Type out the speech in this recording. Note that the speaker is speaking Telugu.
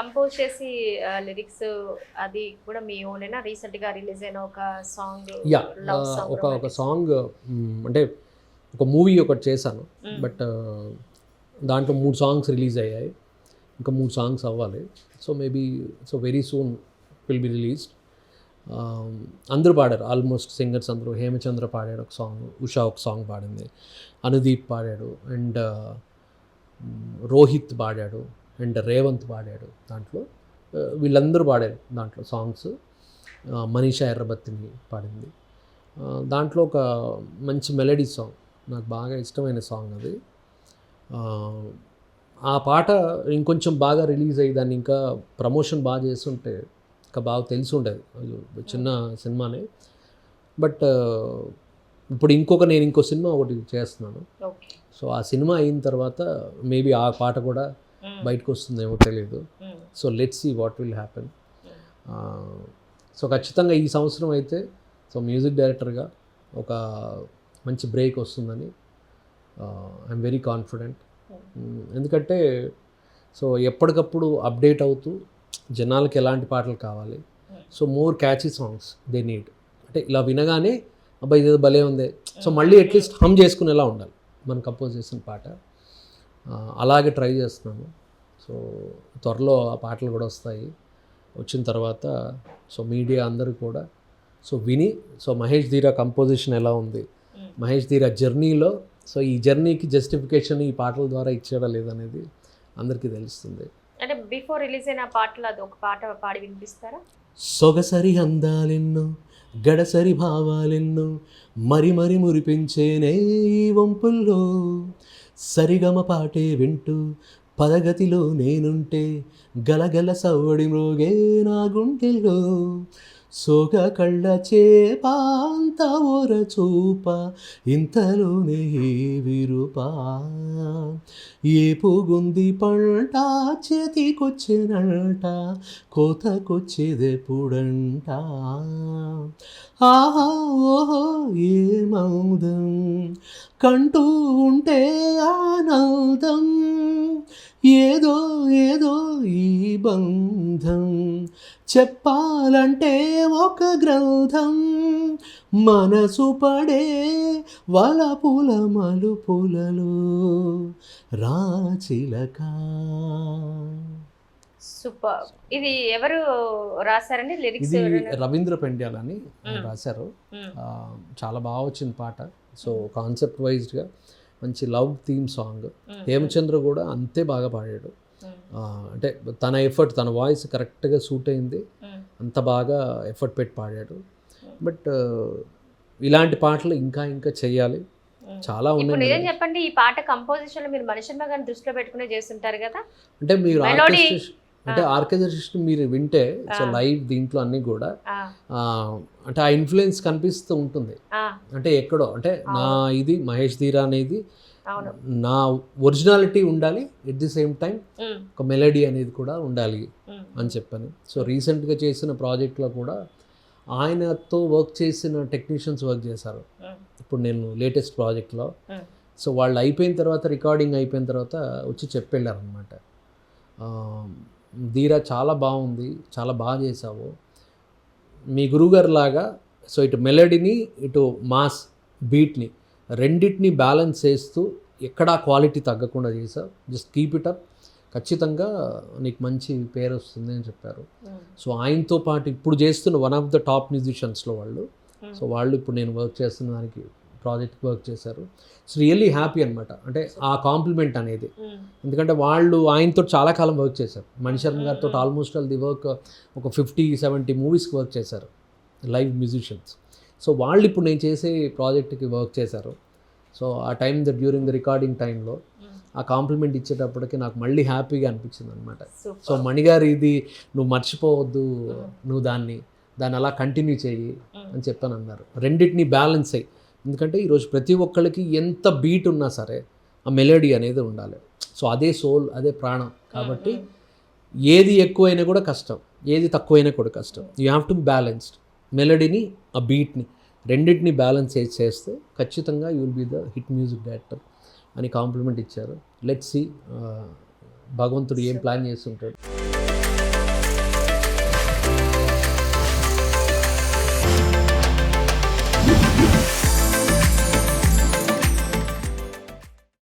కంపోజ్ చేసి లిరిక్స్ అది కూడా మీ ఓనేనా? రీసెంట్గా రిలీజ్ అయిన ఒక సాంగ్, యా లవ్ సాంగ్, ఒక సాంగ్ అంటే ఒక మూవీ ఒకటి చేశాను. బట్ దాంట్లో 3 సాంగ్స్ రిలీజ్ అయ్యాయి, ఇంకా 3 సాంగ్స్ అవ్వాలి. So maybe so very soon will be released. అందరూ పాడారు, ఆల్మోస్ట్ సింగర్స్ అందరూ. హేమచంద్ర పాడాడు ఒక సాంగ్, ఉషా ఒక సాంగ్ పాడింది, అనుదీప్ పాడాడు, అండ్ రోహిత్ పాడాడు, అండ్ రేవంత్ పాడాడు దాంట్లో. వీళ్ళందరూ పాడారు దాంట్లో సాంగ్స్. మనీషా ఎర్రబత్తిని పాడింది దాంట్లో. ఒక మంచి మెలడీ సాంగ్, నాకు బాగా ఇష్టమైన సాంగ్ అది. ఆ పాట ఇంకొంచెం బాగా రిలీజ్ అయ్యి దాన్ని ఇంకా ప్రమోషన్ బాగా చేస్తుంటే ఇంకా బాగా తెలిసి ఉండేది. చిన్న సినిమానే, బట్ ఇప్పుడు నేను ఇంకో సినిమా ఒకటి చేస్తున్నాను. సో ఆ సినిమా అయిన తర్వాత మేబీ ఆ పాట కూడా బయటకు వస్తుందేమో తెలియదు. So let's see what will happen. So ఖచ్చితంగా ఈ సంవత్సరం అయితే సో మ్యూజిక్ డైరెక్టర్గా ఒక మంచి బ్రేక్ వస్తుందని ఐఎమ్ వెరీ కాన్ఫిడెంట్. ఎందుకంటే సో ఎప్పటికప్పుడు అప్డేట్ అవుతూ జనాలకి ఎలాంటి పాటలు కావాలి, so more catchy songs they need. అంటే ఇలా వినగానే అబ్బాయి ఇదేదో భలే ఉంది, సో మళ్ళీ అట్లీస్ట్ హమ్ చేసుకునేలా ఉండాలి మనం కంపోజ్ చేసిన పాట. అలాగే ట్రై చేస్తున్నాను. సో త్వరలో ఆ పాటలు కూడా వస్తాయి. వచ్చిన తర్వాత సో మీడియా అందరూ కూడా సో విని, సో మహేష్ ధీరా కంపోజిషన్ ఎలా ఉంది, మహేష్ ధీరా జర్నీలో, సో ఈ జర్నీకి జస్టిఫికేషన్ ఈ పాటల ద్వారా ఇచ్చాడా లేదనేది అందరికీ తెలుస్తుంది. అంటే బిఫోర్ రిలీజ్ అయిన పాటలు అది ఒక పాట పాడి వినిపిస్తారా? సొగసరి అందాలెన్నో, గడసరి భావాలెన్నో, మరి మరి మురిపించేనే ఈ వంపుల్లో, సరిగమ పాటే వింటూ పదగతిలో నేనుంటే గలగల సవ్వడి మ్రోగే నా గుండెల్లో, సోగ కళ్ళ చేపాంత ఓర చూప ఇంతలోనే విరుపా, ఏ పుగుంది పంట చేతికొచ్చేనంట కోతకొచ్చేదెప్పుడంట, ఆహా ఓహో ఏ మౌదం కంటూ ఉంటే ఆనందం, ఏదో ఏదో ఈ బంధం చెప్పాలంటే ఒక గ్రంథం, మనసు పడే వలపుల మలుపులలో రాచిలక. సూపర్. ఇది ఎవరు రాశారండి లిరిక్స్? ఇది రవీంద్ర పెండ్యాల్ అని రాశారు. చాలా బాగా వచ్చింది పాట. సో కాన్సెప్ట్ వైజ్గా మంచి లవ్ థీమ్ సాంగ్. హేమచంద్ర కూడా అంతే బాగా పాడాడు. అంటే తన ఎఫర్ట్, తన వాయిస్ కరెక్ట్గా సూట్ అయింది, అంత బాగా ఎఫర్ట్ పెట్టి పాడాడు. బట్ ఇలాంటి పాటలు ఇంకా ఇంకా చెయ్యాలి, చాలా ఉన్నాయి. నిజం చెప్పండి, ఈ పాట కంపోజిషన్ మీరు మనిషిని గారిని దృష్టిలో పెట్టుకునే చేస్తుంటారు కదా? అంటే మీరు ఆర్కెస్ట్రేషన్ మీరు వింటే సో లైవ్ దీంట్లో అన్నీ కూడా అంటే ఆ ఇన్ఫ్లుయెన్స్ కనిపిస్తూ ఉంటుంది. అంటే ఎక్కడో అంటే నా ఇది మహేష్ ధీరా అనేది నా ఒరిజినాలిటీ ఉండాలి, ఎట్ ది సేమ్ టైం ఒక మెలడీ అనేది కూడా ఉండాలి అని చెప్పాను. సో రీసెంట్గా చేసిన ప్రాజెక్ట్లో కూడా ఆయనతో వర్క్ చేసిన టెక్నీషియన్స్ వర్క్ చేశారు. ఇప్పుడు నేను లేటెస్ట్ ప్రాజెక్ట్లో సో వాళ్ళు అయిపోయిన తర్వాత, రికార్డింగ్ అయిపోయిన తర్వాత వచ్చి చెప్పెళ్ళారు అనమాట, ధీరా చాలా బాగుంది, చాలా బాగా చేసావు, మీ గురువుగారు లాగా సో ఇటు మెలడీని ఇటు మాస్ బీట్ని రెండింటిని బ్యాలెన్స్ చేస్తూ ఎక్కడా క్వాలిటీ తగ్గకుండా చేసావు, జస్ట్ కీప్ ఇట్ అప్, ఖచ్చితంగా నీకు మంచి పేరు వస్తుంది అని చెప్పారు. సో ఆయనతో పాటు ఇప్పుడు చేస్తున్న వన్ ఆఫ్ ద టాప్ మ్యూజిషియన్స్లో వాళ్ళు, సో వాళ్ళు ఇప్పుడు నేను వర్క్ చేస్తున్న దానికి ప్రాజెక్ట్ వర్క్ చేశారు. సో రియల్లీ హ్యాపీ అనమాట. అంటే ఆ కాంప్లిమెంట్ అనేది, ఎందుకంటే వాళ్ళు ఆయనతో చాలా కాలం వర్క్ చేశారు. మణిశర్మ గారితో ఆల్మోస్ట్ ఆల్ ది వర్క్ ఒక 50-70 మూవీస్కి వర్క్ చేశారు లైవ్ మ్యూజిషియన్స్. సో వాళ్ళు ఇప్పుడు నేను చేసే ప్రాజెక్ట్కి వర్క్ చేశారు. సో ఆ టైం డ్యూరింగ్ ద రికార్డింగ్ టైంలో ఆ కాంప్లిమెంట్ ఇచ్చేటప్పటికి నాకు మళ్ళీ హ్యాపీగా అనిపించింది అనమాట. సో మణిగారు ఇది నువ్వు మర్చిపోవద్దు, నువ్వు దాన్ని అలా కంటిన్యూ చేయి అని చెప్పాను అన్నారు. రెండింటిని బ్యాలెన్స్ అయ్యి, ఎందుకంటే ఈరోజు ప్రతి ఒక్కళ్ళకి ఎంత బీట్ ఉన్నా సరే ఆ మెలోడీ అనేది ఉండాలి. సో అదే సోల్, అదే ప్రాణం. కాబట్టి ఏది ఎక్కువైనా కూడా కష్టం, ఏది తక్కువైనా కూడా కష్టం. You have to be balanced. మెలోడీని ఆ బీట్ని రెండింటిని బ్యాలెన్స్ చేస్తే ఖచ్చితంగా you will be the hit music director అని కాంప్లిమెంట్ ఇచ్చారు. లెట్స్ సీ భగవంతుడు ఏం ప్లాన్ చేస్తుంటాడు.